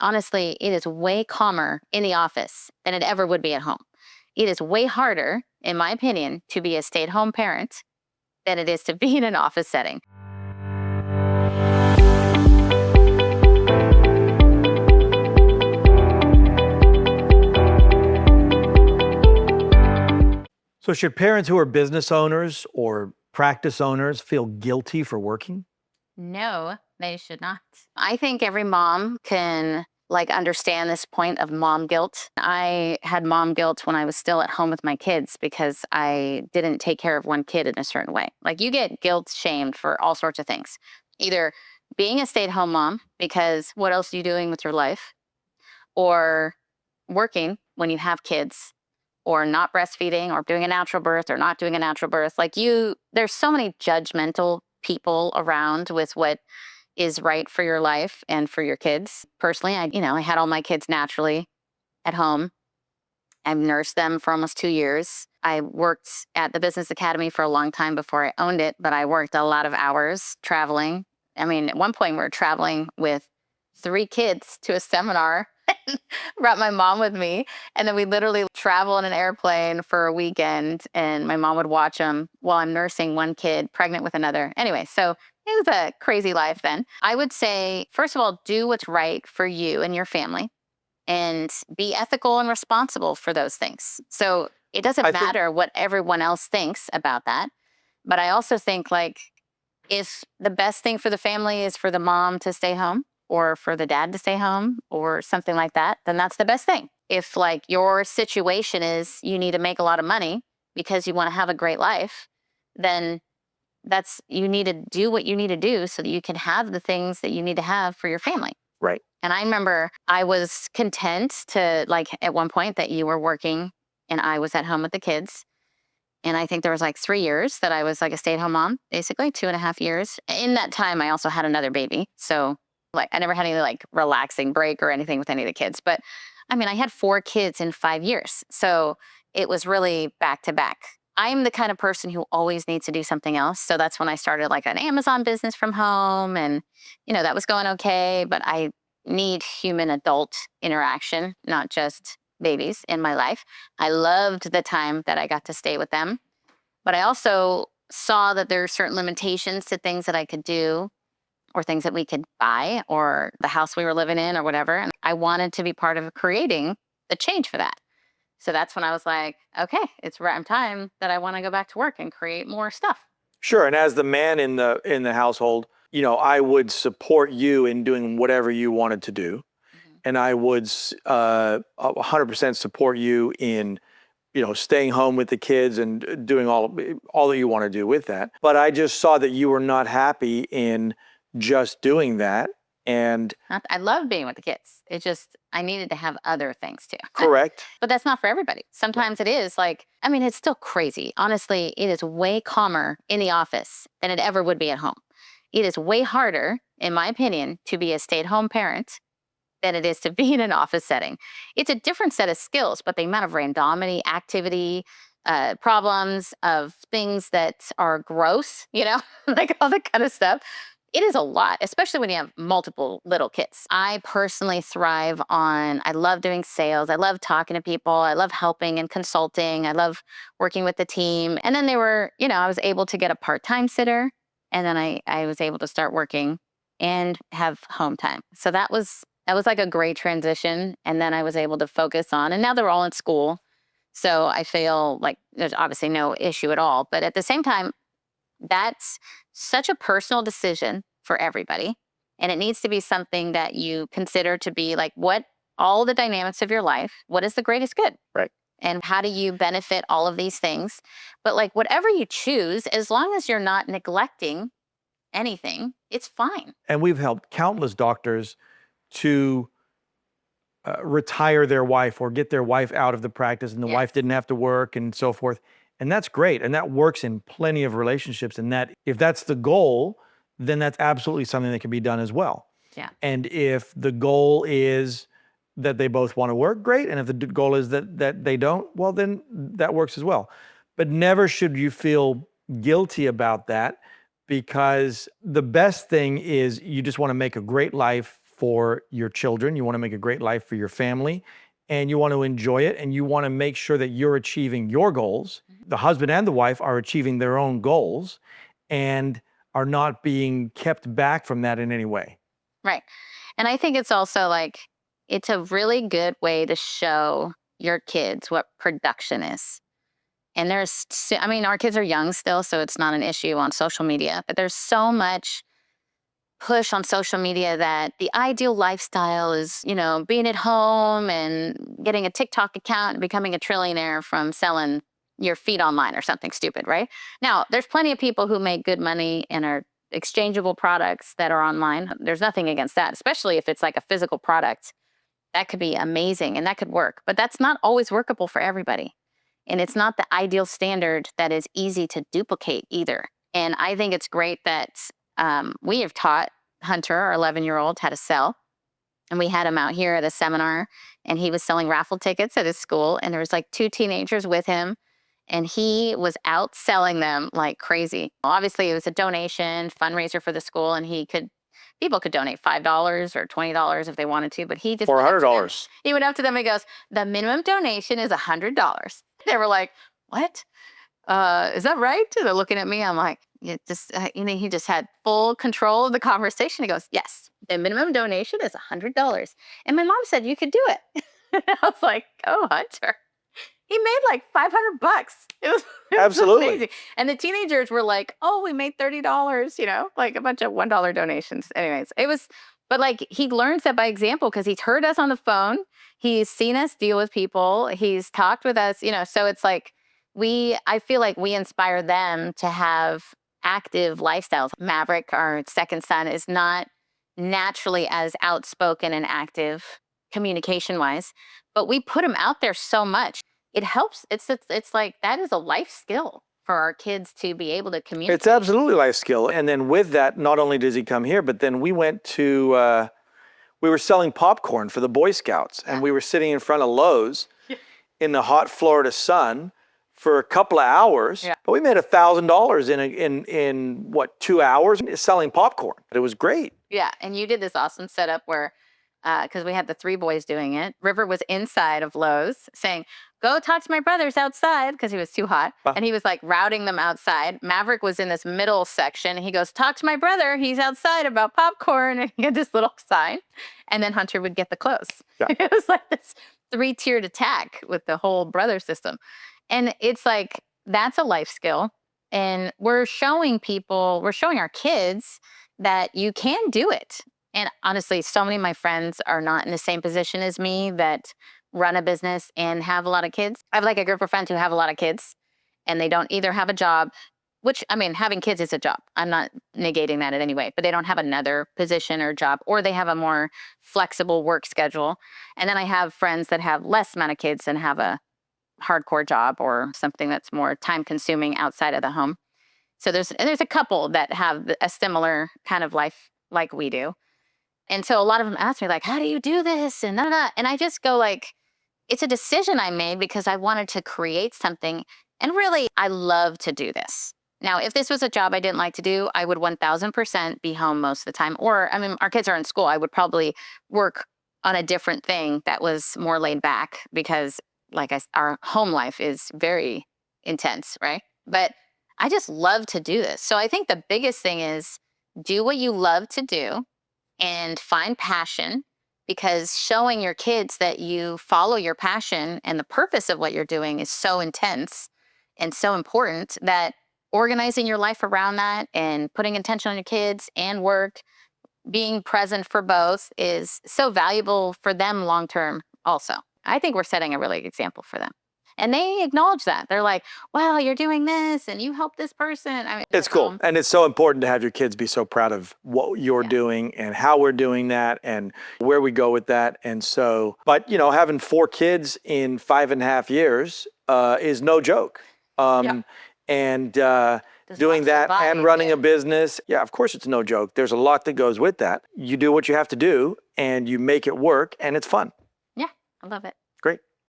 Honestly, it is way calmer in the office than it ever would be at home. It is way harder, in my opinion, to be a stay-at-home parent than it is to be in an office setting. So should parents who are business owners or practice owners feel guilty for working? No, they should not. I think every mom can understand this point of mom guilt. I had mom guilt when I was still at home with my kids because I didn't take care of one kid in a certain way. Like you get guilt shamed for all sorts of things. Either being a stay-at-home mom because what else are you doing with your life? Or working when you have kids or not breastfeeding or doing a natural birth or not doing a natural birth. There's so many judgmental people around with what is right for your life and for your kids. Personally, I had all my kids naturally at home. I've nursed them for almost 2 years. I worked at the business academy for a long time before I owned it, but I worked a lot of hours traveling. I mean, at one point we were traveling with 3 kids to a seminar. Brought my mom with me, and then we literally travel in an airplane for a weekend, and my mom would watch them while I'm nursing one kid pregnant with another. Anyway, so it was a crazy life then. I would say, first of all, do what's right for you and your family and be ethical and responsible for those things. So it doesn't matter what everyone else thinks about that. But I also think if the best thing for the family is for the mom to stay home or for the dad to stay home or something like that, then that's the best thing. If your situation is you need to make a lot of money because you want to have a great life, then you need to do what you need to do so that you can have the things that you need to have for your family. Right. And I remember I was content to at one point that you were working and I was at home with the kids. And I think there was 3 years that I was a stay-at-home mom, basically 2.5 years. In that time, I also had another baby. So I never had any relaxing break or anything with any of the kids. But I mean, I had 4 kids in 5 years. So it was really back to back. I'm the kind of person who always needs to do something else. So that's when I started an Amazon business from home. And, that was going okay. But I need human adult interaction, not just babies in my life. I loved the time that I got to stay with them. But I also saw that there are certain limitations to things that I could do or things that we could buy or the house we were living in or whatever. And I wanted to be part of creating the change for that. So that's when I was like, okay, it's time that I want to go back to work and create more stuff. Sure. And as the man in the household, I would support you in doing whatever you wanted to do. Mm-hmm. And I would 100% support you in staying home with the kids and doing all that you want to do with that. But I just saw that you were not happy in just doing that. And I love being with the kids. It just, I needed to have other things too. Correct. But that's not for everybody. Sometimes it is it's still crazy. Honestly, it is way calmer in the office than it ever would be at home. It is way harder, in my opinion, to be a stay-at-home parent than it is to be in an office setting. It's a different set of skills, but the amount of randomity, activity, problems of things that are gross, all that kind of stuff. It is a lot, especially when you have multiple little kids. I personally thrive I love doing sales. I love talking to people. I love helping and consulting. I love working with the team. And then I was able to get a part-time sitter. And then I was able to start working and have home time. So that was a great transition. And then I was able to focus on, and now they're all in school. So I feel there's obviously no issue at all. But at the same time, that's such a personal decision for everybody. And it needs to be something that you consider to be what all the dynamics of your life, what is the greatest good? Right. And how do you benefit all of these things? But whatever you choose, as long as you're not neglecting anything, it's fine. And we've helped countless doctors to retire their wife or get their wife out of the practice and the wife didn't have to work and so forth. And that's great. And that works in plenty of relationships. And that if that's the goal, then that's absolutely something that can be done as well. Yeah. And if the goal is that they both want to work, great. And if the goal is that they don't, well, then that works as well. But never should you feel guilty about that, because the best thing is you just want to make a great life for your children. You want to make a great life for your family, and you want to enjoy it, and you want to make sure that you're achieving your goals. The husband and the wife are achieving their own goals and are not being kept back from that in any way. Right. And I think it's also like, it's a really good way to show your kids what production is. And I mean, our kids are young still, so it's not an issue on social media, but there's so much push on social media that the ideal lifestyle is, being at home and getting a TikTok account and becoming a trillionaire from selling your feet online or something stupid, right? Now, there's plenty of people who make good money and are exchangeable products that are online. There's nothing against that, especially if it's like a physical product. That could be amazing and that could work, but that's not always workable for everybody. And it's not the ideal standard that is easy to duplicate either. And I think it's great that we have taught Hunter, our 11-year-old, how to sell. And we had him out here at a seminar, and he was selling raffle tickets at his school. And there was like 2 teenagers with him, and he was out selling them like crazy. Obviously, it was a donation fundraiser for the school, and people could donate $5 or $20 if they wanted to, but he just Or $100. He went up to them and goes, "The minimum donation is $100." They were like, "What? Is that right?" And they're looking at me. I'm like, he just had full control of the conversation. He goes, "Yes, the minimum donation is $100." And my mom said, "You could do it." And I was like, "Oh, Hunter." He made like $500. It was Absolutely amazing. And the teenagers were like, "Oh, we made $30, like a bunch of $1 donations." Anyways, but like he learns that by example because he's heard us on the phone. He's seen us deal with people. He's talked with us, so it's like I feel like we inspire them to have active lifestyles. Maverick, our second son, is not naturally as outspoken and active communication wise, but we put him out there so much. It helps. It's like that is a life skill for our kids to be able to communicate. It's absolutely a life skill. And then with that, not only does he come here, but then we went to, we were selling popcorn for the Boy Scouts, and we were sitting in front of Lowe's in the hot Florida sun for a couple of hours. Yeah. But we made $1,000 in what, 2 hours selling popcorn. It was great. Yeah, and you did this awesome setup where, because we had the 3 boys doing it. River was inside of Lowe's saying, "Go talk to my brothers outside," because he was too hot. And he was like routing them outside. Maverick was in this middle section. He goes, "Talk to my brother. He's outside about popcorn." And he had this little sign. And then Hunter would get the clothes. Yeah. It was like this 3-tiered attack with the whole brother system. And it's like, that's a life skill. And we're showing our kids that you can do it. And honestly, so many of my friends are not in the same position as me that run a business and have a lot of kids. I have like a group of friends who have a lot of kids and they don't either have a job, which, I mean, having kids is a job. I'm not negating that in any way, but they don't have another position or job, or they have a more flexible work schedule. And then I have friends that have less amount of kids and have a hardcore job or something that's more time consuming outside of the home. So there's a couple that have a similar kind of life like we do. And so a lot of them ask me like, "How do you do this?" And and I just go like, it's a decision I made because I wanted to create something. And really, I love to do this. Now, if this was a job I didn't like to do, I would 1000% be home most of the time. Or, I mean, our kids are in school. I would probably work on a different thing that was more laid back because our home life is very intense, right? But I just love to do this. So I think the biggest thing is do what you love to do and find passion, because showing your kids that you follow your passion and the purpose of what you're doing is so intense and so important that organizing your life around that and putting attention on your kids and work, being present for both is so valuable for them long term also. I think we're setting a really good example for them. And they acknowledge that. They're like, "Wow, you're doing this and you helped this person." I mean, it's cool. And it's so important to have your kids be so proud of what you're doing and how we're doing that and where we go with that. And so, but having 4 kids in 5.5 years is no joke. And doing that and running a business, of course it's no joke. There's a lot that goes with that. You do what you have to do and you make it work and it's fun. Yeah, I love it.